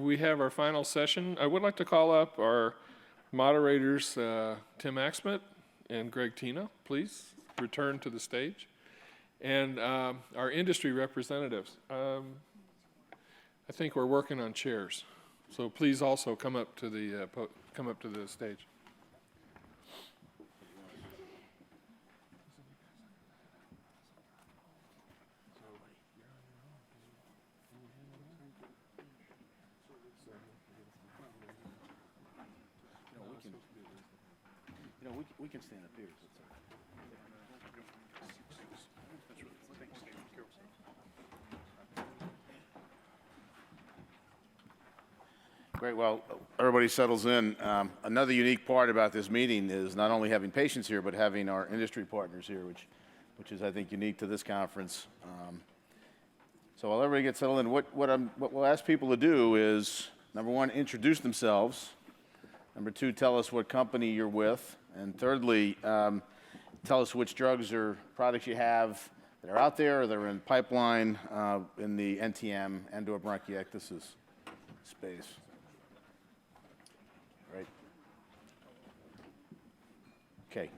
we have our final session. I would like to call up our moderators, Tim Aksamit and Greg Tino, please return to the stage. And our industry representatives. I think we're working on chairs, so please also come up to the stage. We can stand up here. Great. Well, everybody settles in. Another unique part about this meeting is not only having patients here, but having our industry partners here, which is, I think, unique to this conference. So while everybody gets settled in, what we'll ask people to do is, number one, introduce themselves. Number two, tell us what company you're with. And thirdly, tell us which drugs or products you have that are out there or that are in pipeline in the NTM and/or bronchiectasis space. Right. Okay.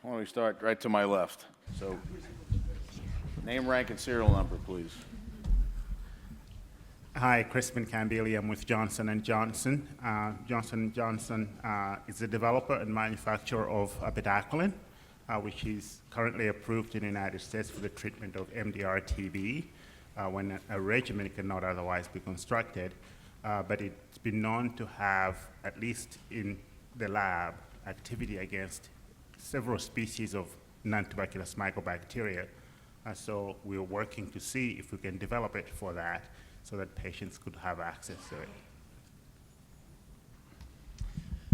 Why don't we start right to my left? So, name, rank, and serial number, please. Hi, Chrispin Kambili. I'm with Johnson & Johnson. Johnson & Johnson is a developer and manufacturer of bedaquiline, which is currently approved in the United States for the treatment of MDR-TB when a regimen cannot otherwise be constructed. But it's been known to have, at least in the lab, activity against several species of non-tuberculous mycobacteria. So we're working to see if we can develop it for that, so that patients could have access to it.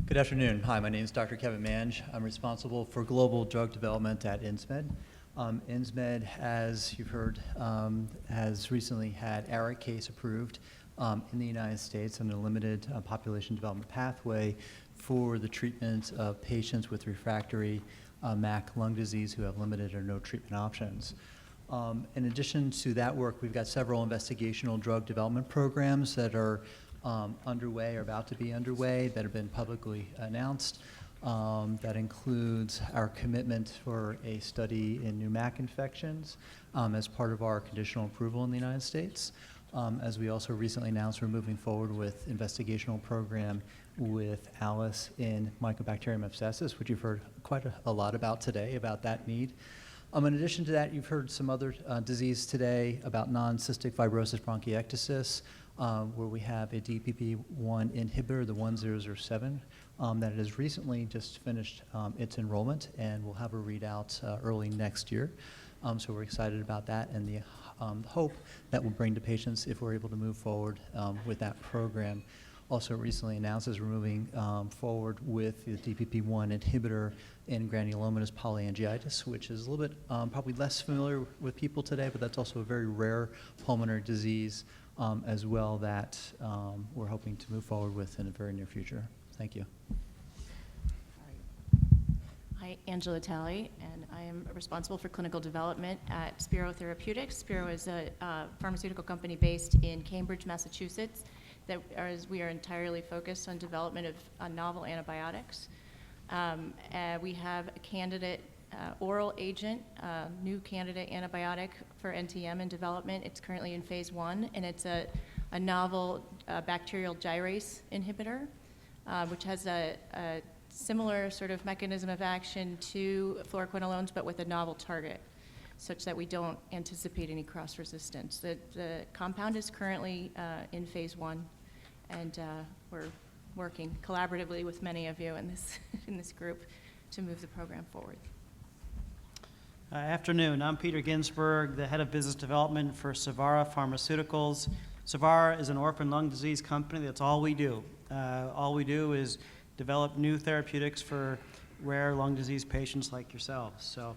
Good afternoon. Hi, my name is Dr. Kevin Mange. I'm responsible for global drug development at Insmed. Insmed, as you've heard, has recently had ARIC approved in the United States on a limited population development pathway for the treatment of patients with refractory MAC lung disease who have limited or no treatment options. In addition to that work, we've got several investigational drug development programs that are underway or about to be underway that have been publicly announced. That includes our commitment for a study in new MAC infections as part of our conditional approval in the United States. As we also recently announced, we're moving forward with investigational program with Alice in Mycobacterium abscessus, which you've heard quite a lot about today, about that need. In addition to that, you've heard some other disease today about non-cystic fibrosis bronchiectasis, where we have a DPP-1 inhibitor, the 1007, that has recently just finished its enrollment, and we'll have a readout early next year. So we're excited about that and the hope that will bring to patients if we're able to move forward with that program. Also recently announced as we're moving forward with the DPP-1 inhibitor in granulomatous polyangiitis, which is a little bit probably less familiar with people today, but that's also a very rare pulmonary disease as well that we're hoping to move forward with in the very near future. Thank you. Hi, Angela Talley, and I am responsible for clinical development at Spero Therapeutics. Spero is a pharmaceutical company based in Cambridge, Massachusetts. We are entirely focused on development of novel antibiotics. We have a candidate oral agent, new candidate antibiotic for NTM in development. It's currently in phase 1, and it's a novel bacterial gyrase inhibitor, which has a similar sort of mechanism of action to fluoroquinolones, but with a novel target, such that we don't anticipate any cross-resistance. The compound is currently in phase 1, and we're working collaboratively with many of you in this group to move the program forward. Afternoon. I'm Peter Ginsburg, the head of business development for Savara Pharmaceuticals. Savara is an orphan lung disease company. That's all we do. All we do is develop new therapeutics for rare lung disease patients like yourselves. So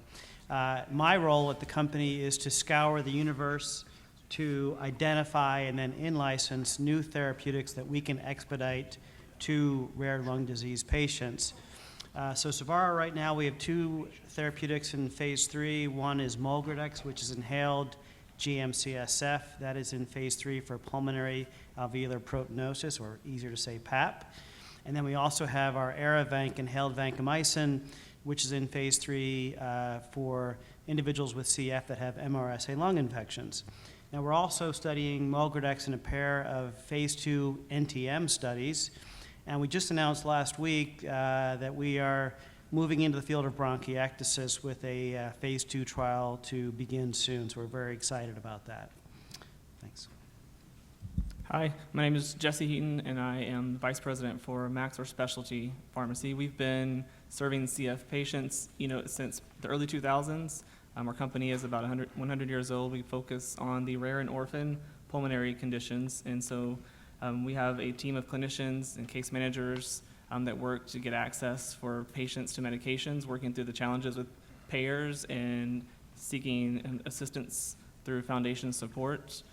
my role at the company is to scour the universe to identify and then in-license new therapeutics that we can expedite to rare lung disease patients. So Savara right now, we have 2 therapeutics in phase 3. One is Molgradex, which is inhaled GM-CSF, that is in phase 3 for pulmonary alveolar proteinosis, or easier to say PAP. And then we also have our Aravanc inhaled vancomycin, which is in phase 3 for individuals with CF that have MRSA lung infections. Now, we're also studying Molgradex in a pair of phase 2 NTM studies, and we just announced last week that we are moving into the field of bronchiectasis with a phase 2 trial to begin soon, so we're very excited about that. Thanks. Hi, my name is Jessie Heaton, and I am Vice President for Maxor Specialty Pharmacy. We've been serving CF patients, since the early 2000s. Our company is about 100 years old. We focus on the rare and orphan pulmonary conditions, and so we have a team of clinicians and case managers that work to get access for patients to medications, working through the challenges with payers and seeking assistance through foundation support.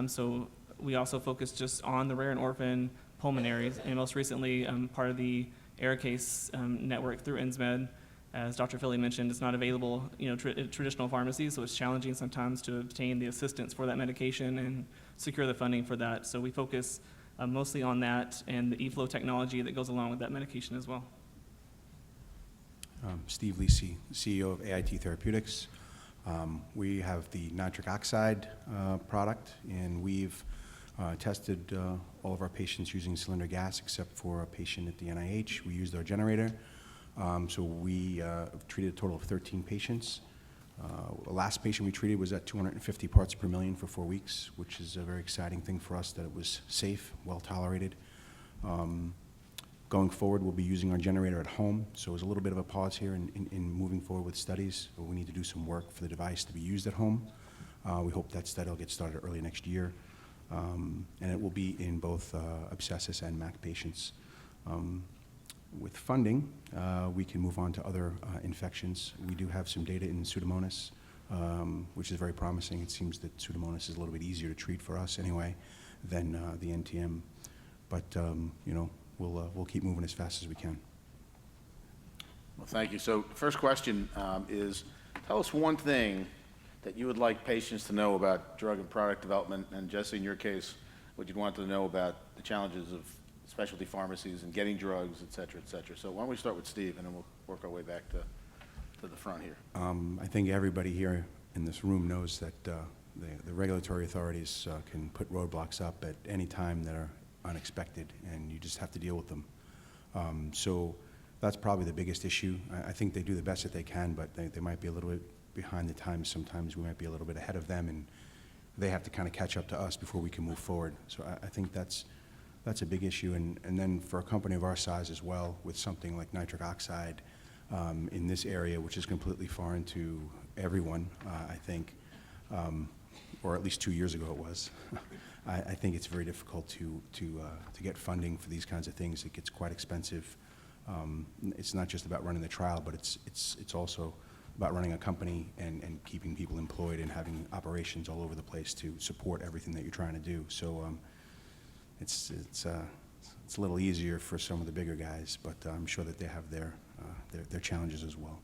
So we also focus just on the rare and orphan pulmonaries, and most recently part of the ARICASE network through Insmed. As Dr. Philly mentioned, it's not available at traditional pharmacies, so it's challenging sometimes to obtain the assistance for that medication and secure the funding for that. So we focus mostly on that and the eFlow technology that goes along with that medication as well. Steve Lisi, CEO of AIT Therapeutics. We have the nitric oxide product, and we've tested all of our patients using cylinder gas except for a patient at the NIH. We used our generator. So we have treated a total of 13 patients. The last patient we treated was at 250 parts per million for 4 weeks, which is a very exciting thing for us that it was safe, well tolerated. Going forward, we'll be using our generator at home, so it's a little bit of a pause here in moving forward with studies. But we need to do some work for the device to be used at home. We hope that study will get started early next year, and it will be in both abscessus and MAC patients. With funding, we can move on to other infections. We do have some data in Pseudomonas, which is very promising. It seems that Pseudomonas is a little bit easier to treat for us anyway than the NTM. But we'll keep moving as fast as we can. Well, thank you. So first question is, tell us one thing that you would like patients to know about drug and product development, and Jessie, in your case, what you'd want them to know about the challenges of specialty pharmacies and getting drugs, et cetera, et cetera. So why don't we start with Steve, and then we'll work our way back to the front here. I think everybody here in this room knows that the regulatory authorities can put roadblocks up at any time that are unexpected, and you just have to deal with them. So that's probably the biggest issue. I think they do the best that they can, but they might be a little bit behind the times. Sometimes we might be a little bit ahead of them, and they have to kind of catch up to us before we can move forward. So I think that's a big issue. And then for a company of our size as well, with something like nitric oxide in this area, which is completely foreign to everyone, I think, or at least 2 years ago it was, I think it's very difficult to get funding for these kinds of things. It gets quite expensive. It's not just about running the trial, but it's also about running a company and keeping people employed and having operations all over the place to support everything that you're trying to do. So it's a little easier for some of the bigger guys, but I'm sure that they have their challenges as well.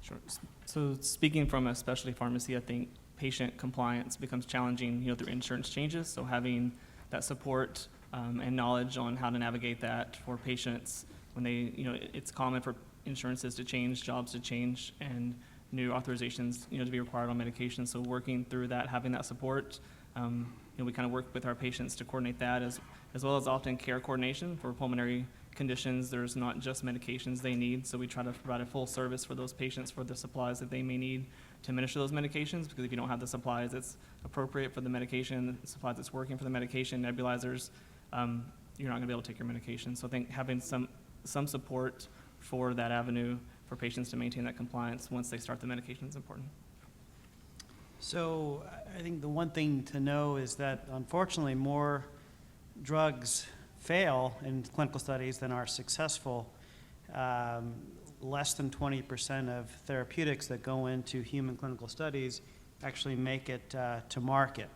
Sure. So speaking from a specialty pharmacy, I think patient compliance becomes challenging, through insurance changes. So having that support and knowledge on how to navigate that for patients when they, it's common for insurances to change, jobs to change, and new authorizations, to be required on medication. So working through that, having that support, we kind of work with our patients to coordinate that, as well as often care coordination for pulmonary conditions. There's not just medications they need, so we try to provide a full service for those patients for the supplies that they may need to administer those medications, because if you don't have the supplies that's appropriate for the medication, the supplies that's working for the medication, nebulizers, you're not going to be able to take your medication. So I think having some support for that avenue for patients to maintain that compliance once they start the medication is important. So I think the one thing to know is that unfortunately more drugs fail in clinical studies than are successful. Less than 20% of therapeutics that go into human clinical studies actually make it to market.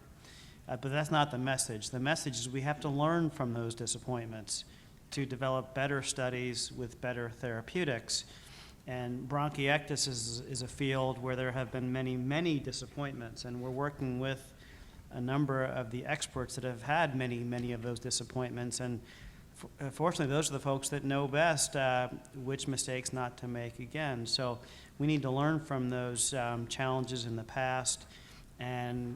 But that's not the message. The message is we have to learn from those disappointments to develop better studies with better therapeutics. And bronchiectasis is a field where there have been many, many disappointments, and we're working with a number of the experts that have had many, many of those disappointments. And fortunately, those are the folks that know best which mistakes not to make again. So we need to learn from those challenges in the past, and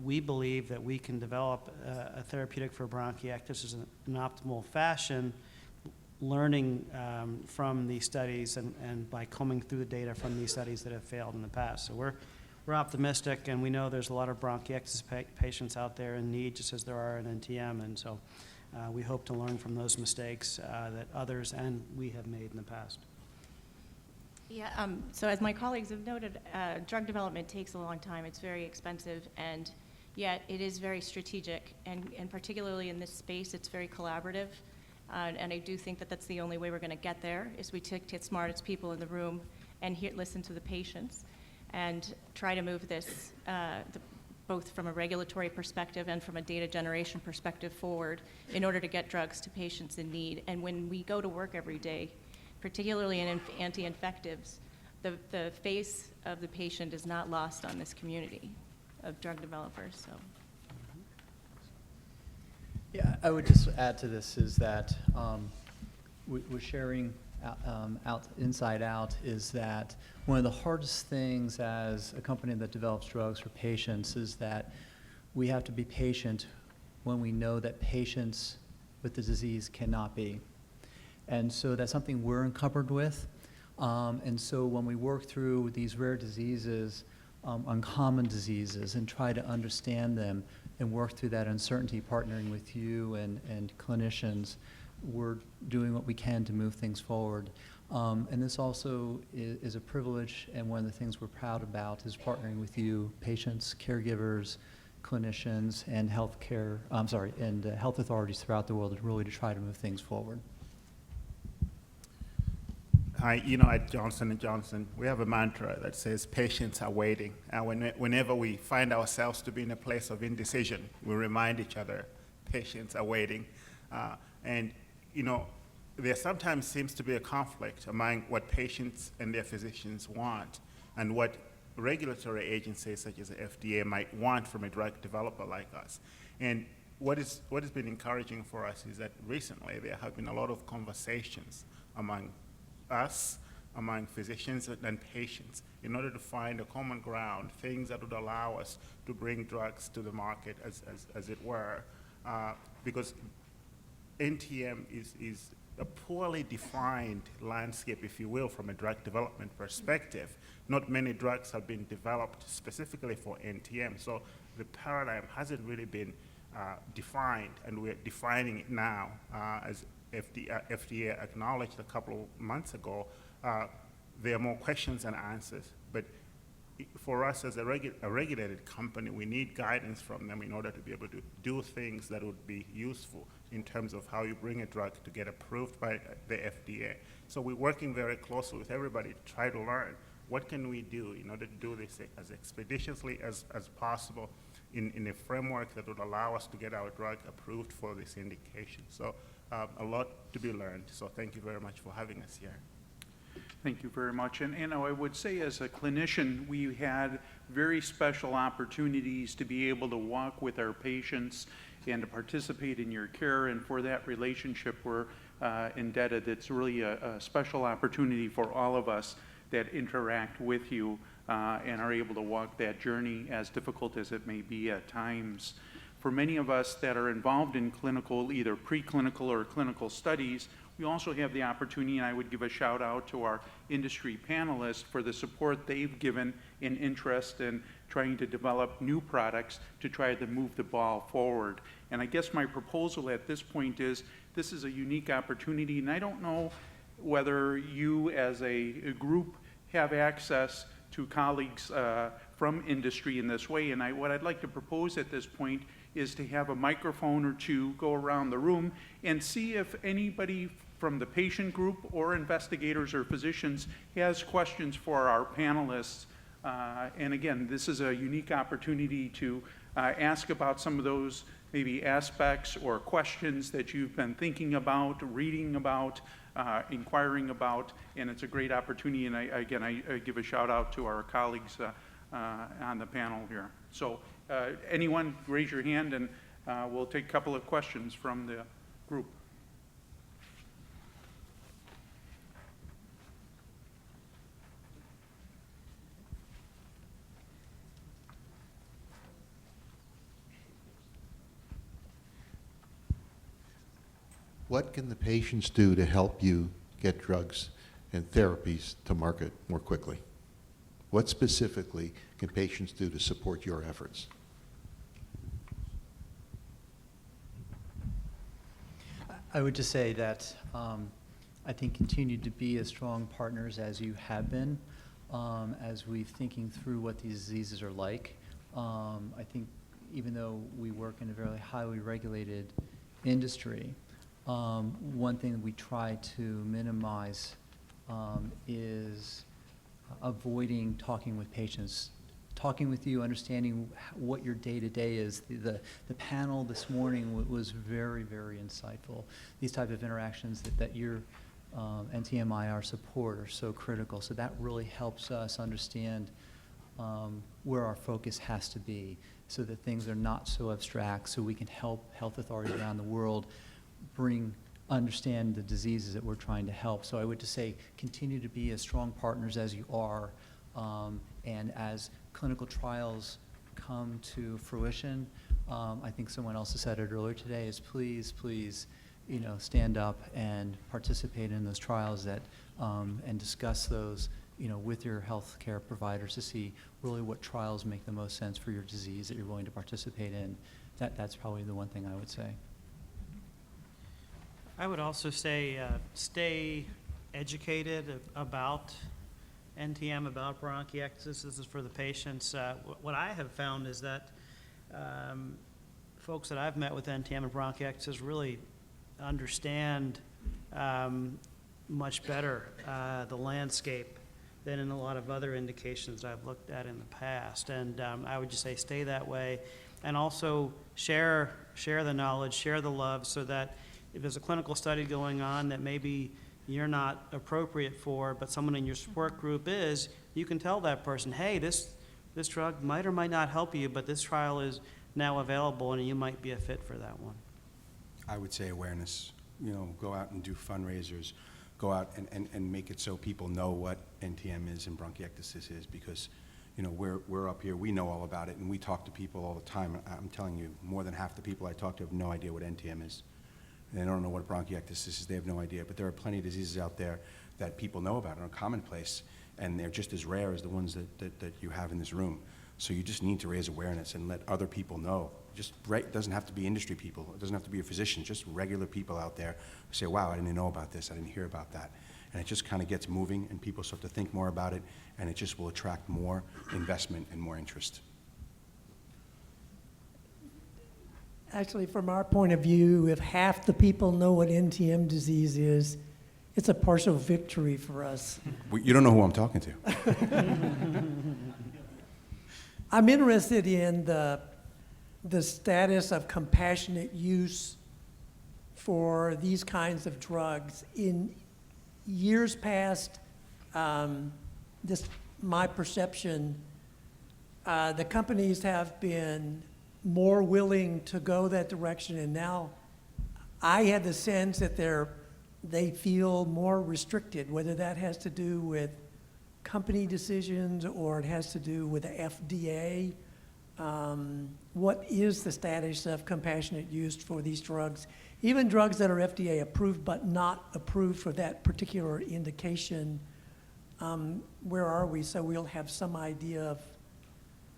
we believe that we can develop a therapeutic for bronchiectasis in an optimal fashion, learning from these studies and by combing through the data from these studies that have failed in the past. So we're optimistic, and we know there's a lot of bronchiectasis patients out there in need, just as there are in NTM, and so we hope to learn from those mistakes that others and we have made in the past. Yeah, so as my colleagues have noted, drug development takes a long time. It's very expensive, and yet it is very strategic, and particularly in this space, it's very collaborative. And I do think that that's the only way we're going to get there, is we take the smartest people in the room and listen to the patients and try to move this, both from a regulatory perspective and from a data generation perspective forward in order to get drugs to patients in need. And when we go to work every day, particularly in anti-infectives, the face of the patient is not lost on this community of drug developers. So. Yeah, I would just add to this is that we're sharing inside out is that one of the hardest things as a company that develops drugs for patients is that we have to be patient when we know that patients with the disease cannot be. And so that's something we're encumbered with. And so when we work through these rare diseases, uncommon diseases, and try to understand them and work through that uncertainty, partnering with you and clinicians, we're doing what we can to move things forward. And this also is a privilege, and one of the things we're proud about is partnering with you, patients, caregivers, clinicians, and health authorities throughout the world, really to try to move things forward. At Johnson & Johnson, we have a mantra that says patients are waiting. And whenever we find ourselves to be in a place of indecision, we remind each other, patients are waiting. There sometimes seems to be a conflict among what patients and their physicians want and what regulatory agencies such as the FDA might want from a drug developer like us. And what has been encouraging for us is that recently there have been a lot of conversations among us, among physicians and patients, in order to find a common ground, things that would allow us to bring drugs to the market, as it were, because NTM is a poorly defined landscape, if you will, from a drug development perspective. Not many drugs have been developed specifically for NTM, so the paradigm hasn't really been defined, and we're defining it now, as FDA acknowledged a couple of months ago. There are more questions than answers, but for us as a regulated company, we need guidance from them in order to be able to do things that would be useful in terms of how you bring a drug to get approved by the FDA. So we're working very closely with everybody to try to learn what can we do in order to do this as expeditiously as possible in a framework that would allow us to get our drug approved for this indication. So a lot to be learned. So thank you very much for having us here. Thank you very much. And I would say as a clinician, we had very special opportunities to be able to walk with our patients and to participate in your care. And for that relationship, we're indebted. It's really a special opportunity for all of us that interact with you and are able to walk that journey, as difficult as it may be at times. For many of us that are involved in clinical, either preclinical or clinical studies, we also have the opportunity, and I would give a shout out to our industry panelists for the support they've given in interest in trying to develop new products to try to move the ball forward. And I guess my proposal at this point is, this is a unique opportunity, and I don't know whether you as a group have access to colleagues from industry in this way. And what I'd like to propose at this point is to have a microphone or two go around the room and see if anybody from the patient group or investigators or physicians has questions for our panelists. And again, this is a unique opportunity to ask about some of those maybe aspects or questions that you've been thinking about, reading about, inquiring about, and it's a great opportunity. And I give a shout out to our colleagues on the panel here. So anyone, raise your hand, and we'll take a couple of questions from the group. What can the patients do to help you get drugs and therapies to market more quickly? What specifically can patients do to support your efforts? I would just say that I think continue to be as strong partners as you have been as we're thinking through what these diseases are like. I think even though we work in a very highly regulated industry, one thing that we try to minimize is avoiding talking with patients, talking with you, understanding what your day-to-day is. The panel this morning was very, very insightful. These type of interactions that your NTMir support are so critical. So that really helps us understand where our focus has to be so that things are not so abstract, so we can help health authorities around the world understand the diseases that we're trying to help. So I would just say continue to be as strong partners as you are, and as clinical trials come to fruition, I think someone else has said it earlier today, is please, stand up and participate in those trials and discuss those, with your healthcare providers to see really what trials make the most sense for your disease that you're willing to participate in. That's probably the one thing I would say. I would also say stay educated about NTM, about bronchiectasis. This is for the patients. What I have found is that folks that I've met with NTM and bronchiectasis really understand much better the landscape than in a lot of other indications I've looked at in the past. And I would just say stay that way, and also share the knowledge, share the love, so that if there's a clinical study going on that maybe you're not appropriate for, but someone in your support group is, you can tell that person, hey, this drug might or might not help you, but this trial is now available and you might be a fit for that one. I would say awareness. Go out and do fundraisers. Go out and make it so people know what NTM is and bronchiectasis is, because we're up here, we know all about it, and we talk to people all the time. I'm telling you, more than half the people I talk to have no idea what NTM is. They don't know what bronchiectasis is, they have no idea. But there are plenty of diseases out there that people know about and are commonplace, and they're just as rare as the ones that you have in this room. So you just need to raise awareness and let other people know. It doesn't have to be industry people, it doesn't have to be a physician, just regular people out there who say, wow, I didn't know about this, I didn't hear about that. And it just kind of gets moving, and people start to think more about it, and it just will attract more investment and more interest. Actually, from our point of view, if half the people know what NTM disease is, it's a partial victory for us. You don't know who I'm talking to. I'm interested in the status of compassionate use for these kinds of drugs. In years past, my perception, the companies have been more willing to go that direction, and now I had the sense that they feel more restricted, whether that has to do with company decisions or it has to do with the FDA. What is the status of compassionate use for these drugs? Even drugs that are FDA approved but not approved for that particular indication, where are we? So we'll have some idea of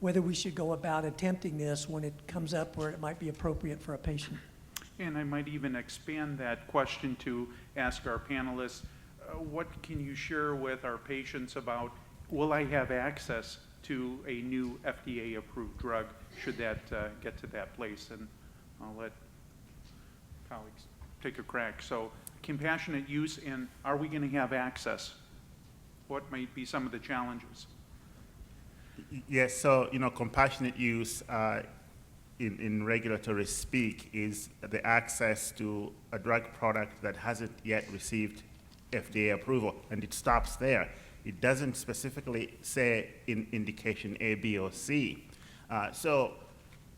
whether we should go about attempting this when it comes up where it might be appropriate for a patient. And I might even expand that question to ask our panelists, what can you share with our patients about, will I have access to a new FDA-approved drug should that get to that place? And I'll let colleagues take a crack. So compassionate use, and are we going to have access? What might be some of the challenges? Yes, so compassionate use in regulatory speak is the access to a drug product that hasn't yet received FDA approval, and it stops there. It doesn't specifically say in indication A, B, or C. So,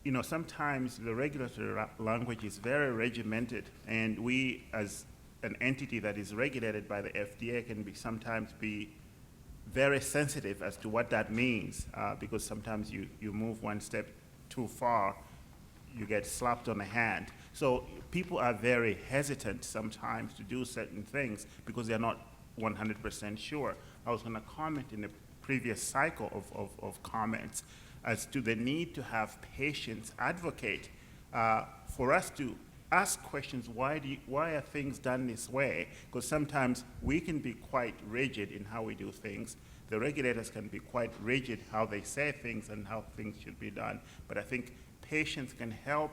you know, sometimes the regulatory language is very regimented, and we, as an entity that is regulated by the FDA, can sometimes be very sensitive as to what that means, because sometimes you move one step too far, you get slapped on the hand. So people are very hesitant sometimes to do certain things because they're not 100% sure. I was going to comment in the previous cycle of comments as to the need to have patients advocate for us to ask questions, why are things done this way? Because sometimes we can be quite rigid in how we do things. The regulators can be quite rigid how they say things and how things should be done. But I think patients can help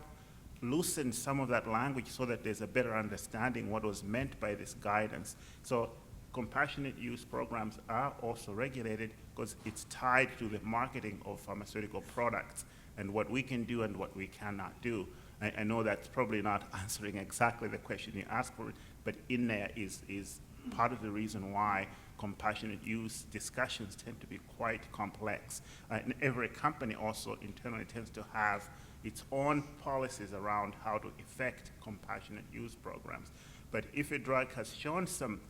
loosen some of that language so that there's a better understanding what was meant by this guidance. So compassionate use programs are also regulated because it's tied to the marketing of pharmaceutical products and what we can do and what we cannot do. I know that's probably not answering exactly the question you asked for, but in there is part of the reason why compassionate use discussions tend to be quite complex. And every company also internally tends to have its own policies around how to effect compassionate use programs. But if a drug has shown some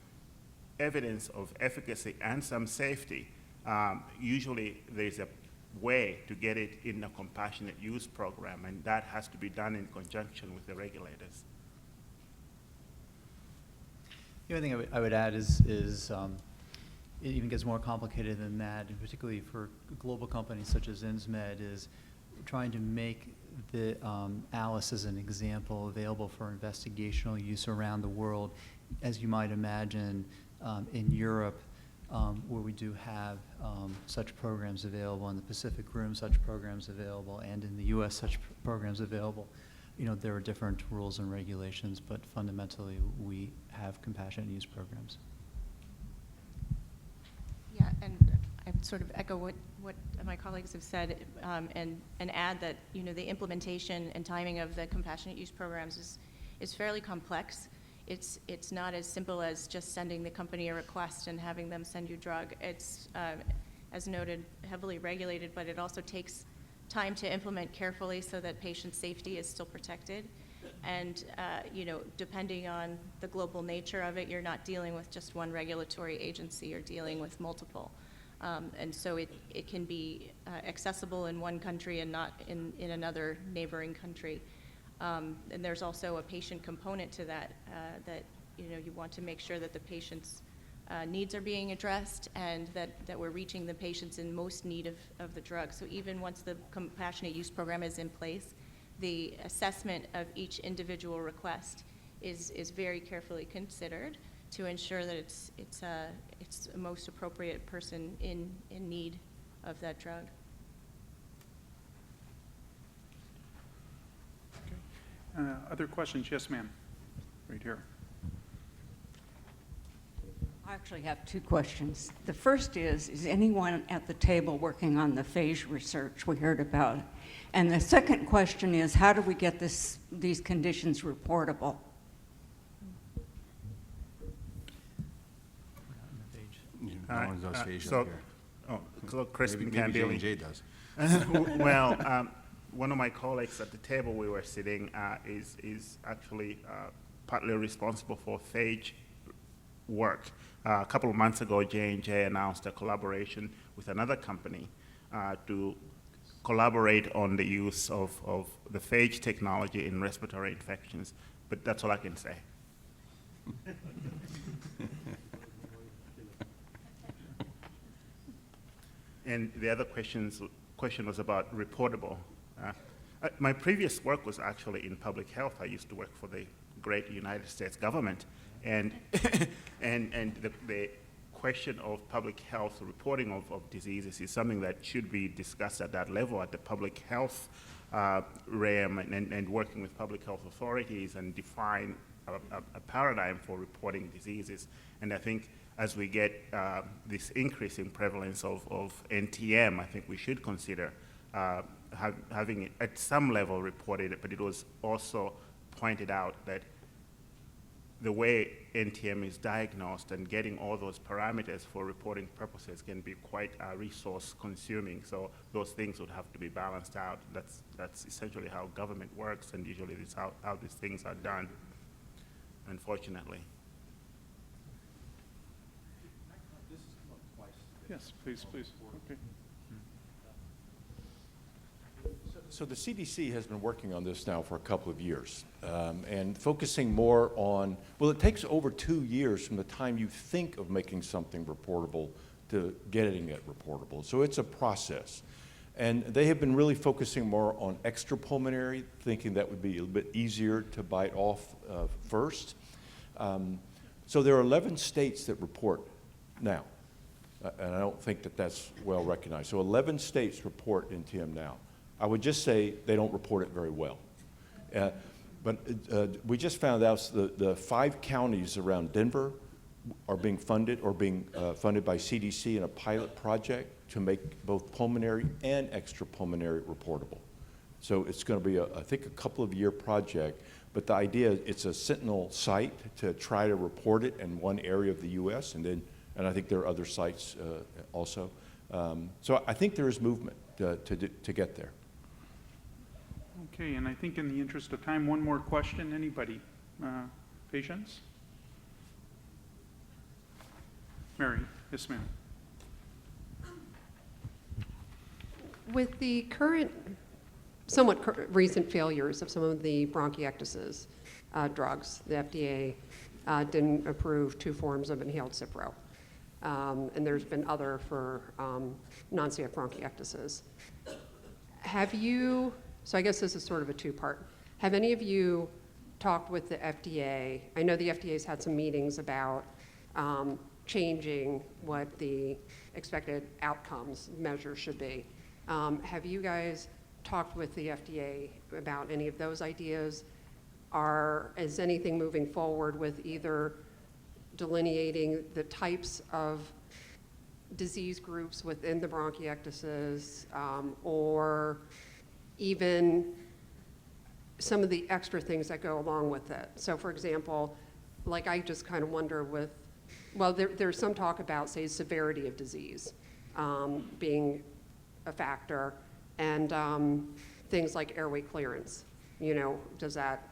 evidence of efficacy and some safety, usually there's a way to get it in a compassionate use program, and that has to be done in conjunction with the regulators. The only thing I would add is it even gets more complicated than that, and particularly for global companies such as Insmed, is trying to make the ALICE as an example available for investigational use around the world. As you might imagine, in Europe, where we do have such programs available, in the Pacific Rim such programs available, and in the US such programs available, you know, there are different rules and regulations, but fundamentally we have compassionate use programs. Yeah, and I sort of echo what my colleagues have said, and add that, you know, the implementation and timing of the compassionate use programs is fairly complex. It's not as simple as just sending the company a request and having them send you drug. It's, as noted, heavily regulated, but it also takes time to implement carefully so that patient safety is still protected. And, you know, depending on the global nature of it, you're not dealing with just one regulatory agency, you're dealing with multiple. And so it can be accessible in one country and not in another neighboring country. And there's also a patient component to that, that, you know, you want to make sure that the patient's needs are being addressed and that we're reaching the patients in most need of the drug. So even once the compassionate use program is in place, the assessment of each individual request is very carefully considered to ensure that it's the most appropriate person in need of that drug. Other questions? Yes, ma'am. Right here. I actually have two questions. The first is anyone at the table working on the phage research we heard about? And the second question is, how do we get these conditions reportable? No one does phage so, up here. So Chrispin, Maybe Kambili. J&J does. Well, one of my colleagues at the table we were sitting is actually partly responsible for phage work. A couple of months ago, J&J announced a collaboration with another company to collaborate on the use of the phage technology in respiratory infections. But that's all I can say. And the other question was about reportable. My previous work was actually in public health. I used to work for the great United States government, and the question of public health reporting of diseases is something that should be discussed at that level, at the public health realm, and working with public health authorities and define a paradigm for reporting diseases. And I think as we get this increasing prevalence of NTM, I think we should consider having it at some level reported, but it was also pointed out that the way NTM is diagnosed and getting all those parameters for reporting purposes can be quite resource consuming. So those things would have to be balanced out. That's essentially how government works, and usually this is how these things are done, unfortunately. Yes, please. Okay. So the CDC has been working on this now for a couple of years and focusing more on, well, it takes over 2 years from the time you think of making something reportable to getting it reportable. So it's a process. And they have been really focusing more on extrapulmonary, thinking that would be a little bit easier to bite off first. So there are 11 states that report now. And I don't think that that's well recognized. So 11 states report NTM now. I would just say they don't report it very well. But we just found out the 5 counties around Denver are being funded funded by CDC in a pilot project to make both pulmonary and extrapulmonary reportable. So it's going to be, I think, a couple of year project. But the idea, it's a sentinel site to try to report it in one area of the U.S. and I think there are other sites also. So I think there is movement to get there. Okay, and I think in the interest of time, one more question. Anybody? Patients? Mary, yes, ma'am. With the current, somewhat recent failures of some of the bronchiectasis drugs, the FDA didn't approve 2 forms of inhaled Spero. And there's been other for non-CF bronchiectasis. So I guess this is sort of a 2-part. Have any of you talked with the FDA? I know the FDA's had some meetings about changing what the expected outcomes measure should be. Have you guys talked with the FDA about any of those ideas? Is anything moving forward with either delineating the types of disease groups within the bronchiectasis, or even some of the extra things that go along with it? So for example, like I just kind of wonder there's some talk about, say, severity of disease being a factor, and things like airway clearance. Does that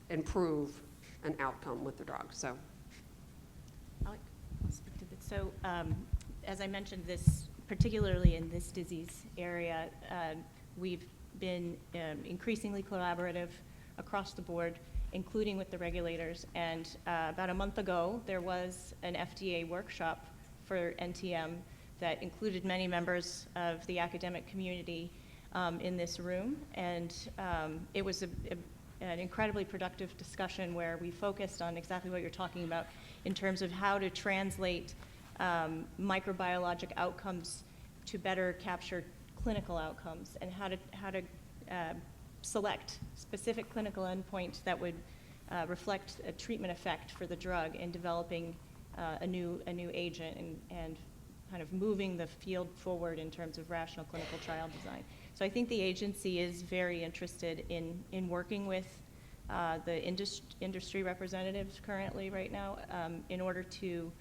improve an outcome with the drug? So. I'll speak to this. So, as I mentioned, particularly in this disease area, we've been increasingly collaborative across the board, including with the regulators. And about a month ago, there was an FDA workshop for NTM that included many members of the academic community in this room. And it was an incredibly productive discussion where we focused on exactly what you're talking about in terms of how to translate microbiologic outcomes to better capture clinical outcomes, and how to select specific clinical endpoints that would reflect a treatment effect for the drug in developing a new agent and kind of moving the field forward in terms of rational clinical trial design. So I think the agency is very interested in working with the industry representatives currently right now in order to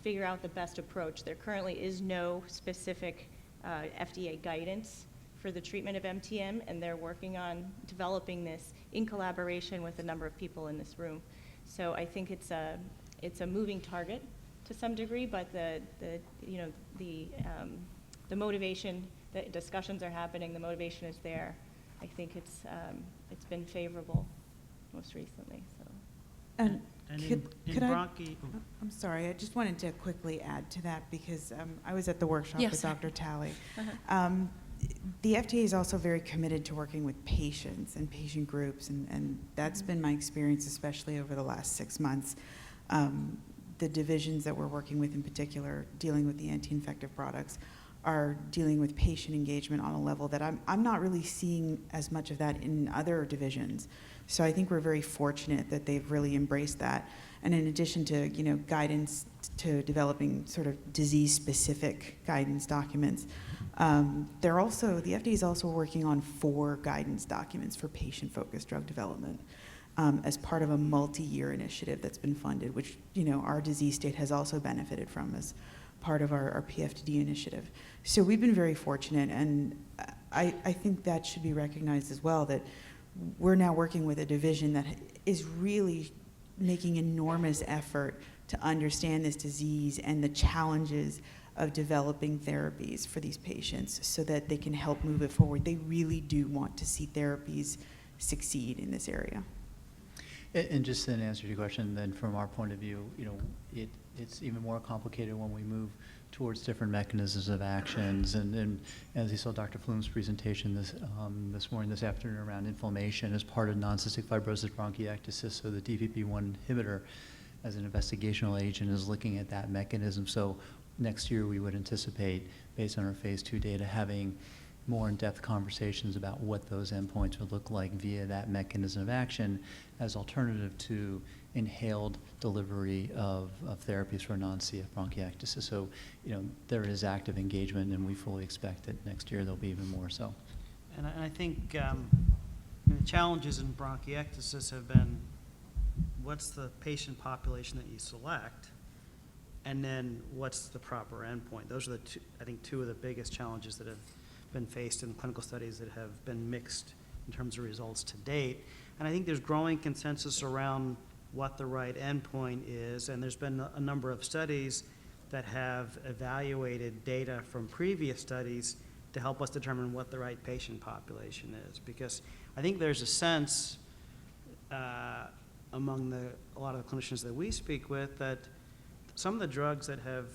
figure out the best approach. There currently is no specific FDA guidance for the treatment of NTM, and they're working on developing this in collaboration with a number of people in this room. So I think it's a moving target to some degree, but the motivation, the discussions are happening, the motivation is there. I think it's been favorable most recently. So. And Could I? I'm sorry, I just wanted to quickly add to that because I was at the workshop with Dr. Talley. The FDA is also very committed to working with patients and patient groups, and that's been my experience, especially over the last 6 months. The divisions that we're working with in particular, dealing with the anti-infective products, are dealing with patient engagement on a level that I'm not really seeing as much of that in other divisions. So I think we're very fortunate that they've really embraced that. And in addition to guidance to developing sort of disease-specific guidance documents, the FDA is also working on 4 guidance documents for patient-focused drug development. as part of a multi-year initiative that's been funded, which, our disease state has also benefited from as part of our PFDD initiative. So we've been very fortunate, and I think that should be recognized as well, that we're now working with a division that is really making enormous effort to understand this disease and the challenges of developing therapies for these patients so that they can help move it forward. They really do want to see therapies succeed in this area. And just in answer to your question, then from our point of view, it's even more complicated when we move towards different mechanisms of actions. And as you saw Dr. Flume's presentation this morning, this afternoon, around inflammation as part of non-cystic fibrosis bronchiectasis, so the DPP-1 inhibitor as an investigational agent is looking at that mechanism. So next year we would anticipate, based on our phase 2 data, having more in-depth conversations about what those endpoints would look like via that mechanism of action as alternative to inhaled delivery of therapies for non-CF bronchiectasis. So, there is active engagement, and we fully expect that next year there'll be even more so. And I think the challenges in bronchiectasis have been, what's the patient population that you select, and then what's the proper endpoint? Those are two of the biggest challenges that have been faced in clinical studies that have been mixed in terms of results to date. And I think there's growing consensus around what the right endpoint is, and there's been a number of studies that have evaluated data from previous studies to help us determine what the right patient population is. Because I think there's a sense among a lot of the clinicians that we speak with that some of the drugs that have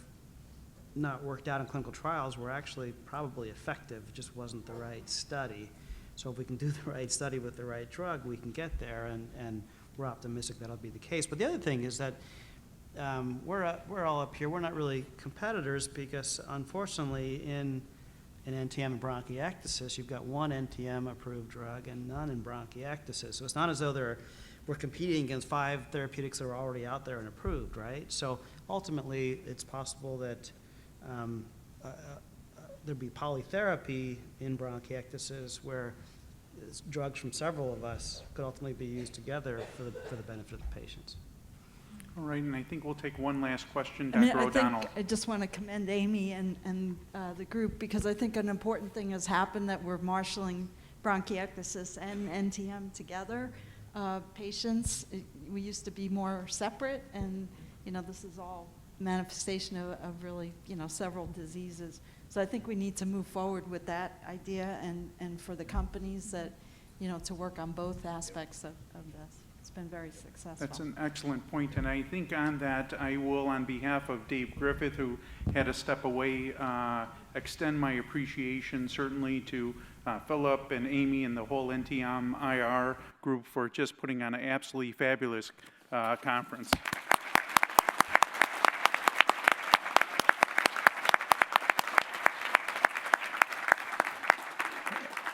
not worked out in clinical trials were actually probably effective, it just wasn't the right study. So if we can do the right study with the right drug, we can get there, and we're optimistic that'll be the case. But the other thing is that we're all up here, we're not really competitors because unfortunately in NTM and bronchiectasis, you've got one NTM approved drug and none in bronchiectasis. So it's not as though we're competing against 5 therapeutics that are already out there and approved, right? So ultimately, it's possible that there'd be polytherapy in bronchiectasis where drugs from several of us could ultimately be used together for the benefit of the patients. All right, and I think we'll take one last question, Dr. O'Donnell. I just want to commend Amy and the group, because I think an important thing has happened, that we're marshaling bronchiectasis and NTM together. Patients, we used to be more separate, and this is all manifestation of really several diseases. So I think we need to move forward with that idea, and for the companies that to work on both aspects of this. It's been very successful. That's an excellent point, and I think on that I will, on behalf of Dave Griffith, who had to step away, extend my appreciation certainly to Philip and Amy and the whole NTMir group for just putting on an absolutely fabulous conference.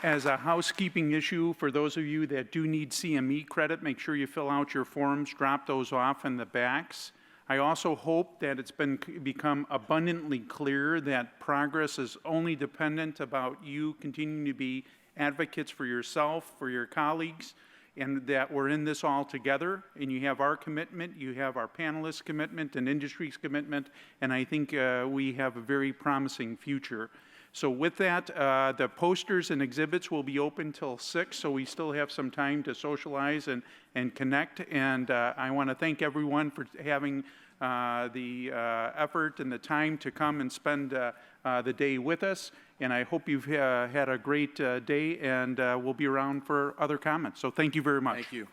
As a housekeeping issue, for those of you that do need CME credit, make sure you fill out your forms, drop those off in the backs. I also hope that it's become abundantly clear that progress is only dependent about you continuing to be advocates for yourself, for your colleagues, and that we're in this all together, and you have our commitment, you have our panelists' commitment and industry's commitment, and I think we have a very promising future. So with that, the posters and exhibits will be open till 6, so we still have some time to socialize and connect. And I want to thank everyone for having the effort and the time to come and spend the day with us. And I hope you've had a great day, and we'll be around for other comments. So thank you very much. Thank you.